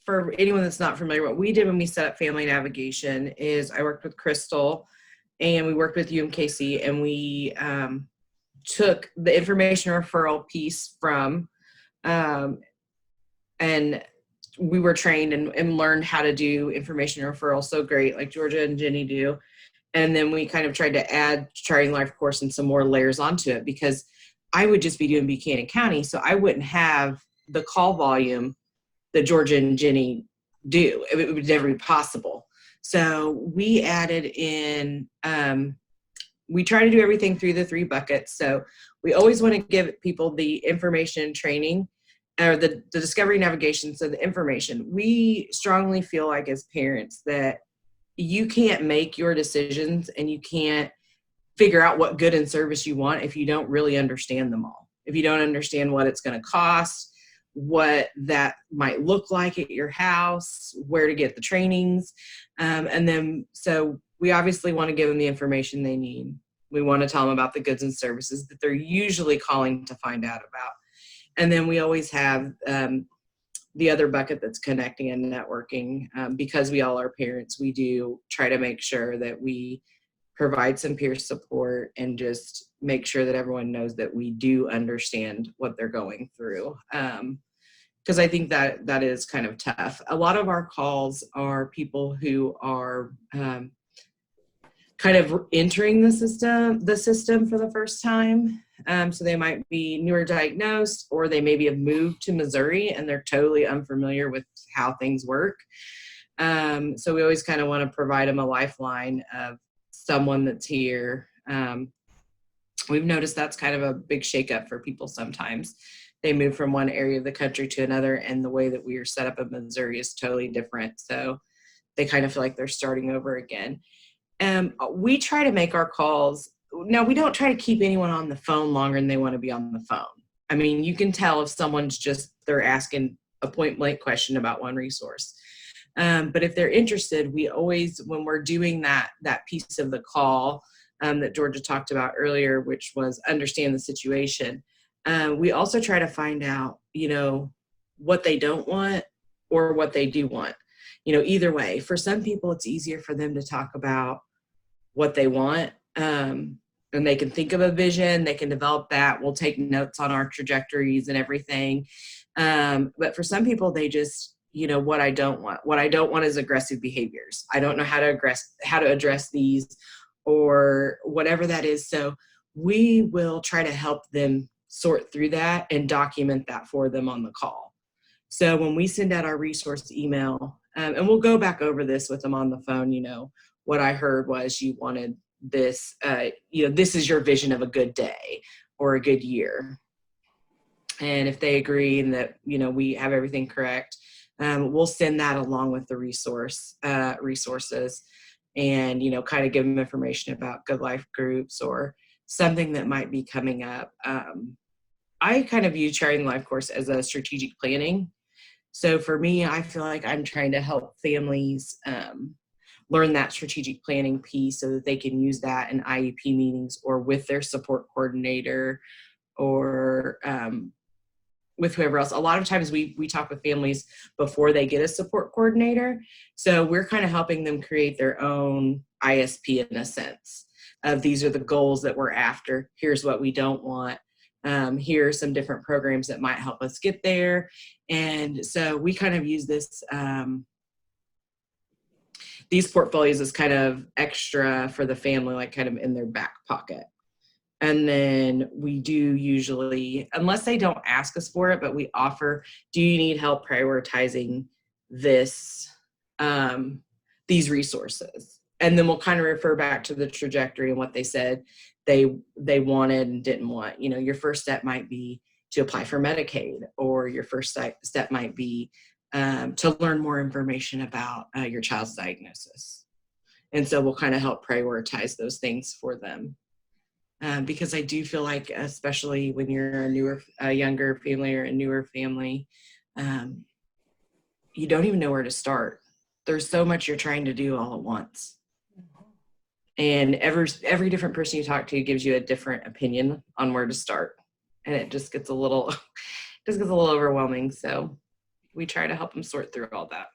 for anyone that's not familiar, what we did when we set up Family Navigation is I worked with Crystal and we worked with UMKC, and we took the information referral piece from, and we were trained and learned how to do information referral so great, like Georgia and Jenny do. And then we kind of tried to add Charting LifeCourse and some more layers onto it, because I would just be doing Buchanan County, so I wouldn't have the call volume that Georgia and Jenny do. It would never be possible. So we added in, we try to do everything through the 3 buckets. So we always want to give people the information training, or the discovery navigation. So the information, we strongly feel like as parents that you can't make your decisions and you can't figure out what good and service you want if you don't really understand them all. If you don't understand what it's going to cost, what that might look like at your house, where to get the trainings. And then, so we obviously want to give them the information they need. We want to tell them about the goods and services that they're usually calling to find out about. And then we always have the other bucket that's connecting and networking. Because we all are parents, we do try to make sure that we provide some peer support and just make sure that everyone knows that we do understand what they're going through. Because I think that is kind of tough. A lot of our calls are people who are kind of entering the system for the first time. So they might be newer diagnosed, or they maybe have moved to Missouri and they're totally unfamiliar with how things work. So we always kind of want to provide them a lifeline of someone that's here. We've noticed that's kind of a big shakeup for people sometimes. They move from one area of the country to another, and the way that we are set up in Missouri is totally different. So they kind of feel like they're starting over again. We try to make our calls. Now, we don't try to keep anyone on the phone longer than they want to be on the phone. I mean, you can tell if someone's they're asking a point blank question about one resource. But if they're interested, we always, when we're doing that piece of the call that Georgia talked about earlier, which was understand the situation, we also try to find out, what they don't want or what they do want. Either way, for some people, it's easier for them to talk about what they want, and they can think of a vision, they can develop that. We'll take notes on our trajectories and everything. But for some people, they just, what I don't want. What I don't want is aggressive behaviors. I don't know how to address these, or whatever that is. So we will try to help them sort through that and document that for them on the call. So when we send out our resource email, and we'll go back over this with them on the phone, what I heard was you wanted this, this is your vision of a good day or a good year. And if they agree and that, we have everything correct, we'll send that along with the resources and, kind of give them information about good life groups or something that might be coming up. I kind of view Charting the LifeCourse as a strategic planning. So for me, I feel like I'm trying to help families learn that strategic planning piece so that they can use that in IEP meetings or with their support coordinator or with whoever else. A lot of times we talk with families before they get a support coordinator. So we're kind of helping them create their own ISP in a sense of these are the goals that we're after. Here's what we don't want. Here are some different programs that might help us get there. And so we kind of use this, these portfolios as kind of extra for the family, like kind of in their back pocket. And then we do usually, unless they don't ask us for it, but we offer, do you need help prioritizing this, these resources? And then we'll kind of refer back to the trajectory and what they said they wanted and didn't want. Your first step might be to apply for Medicaid, or your first step might be to learn more information about your child's diagnosis. And so we'll kind of help prioritize those things for them. Because I do feel like, especially when you're a younger family or a newer family, you don't even know where to start. There's so much you're trying to do all at once. And every different person you talk to gives you a different opinion on where to start. And it just gets a little overwhelming. So we try to help them sort through all that.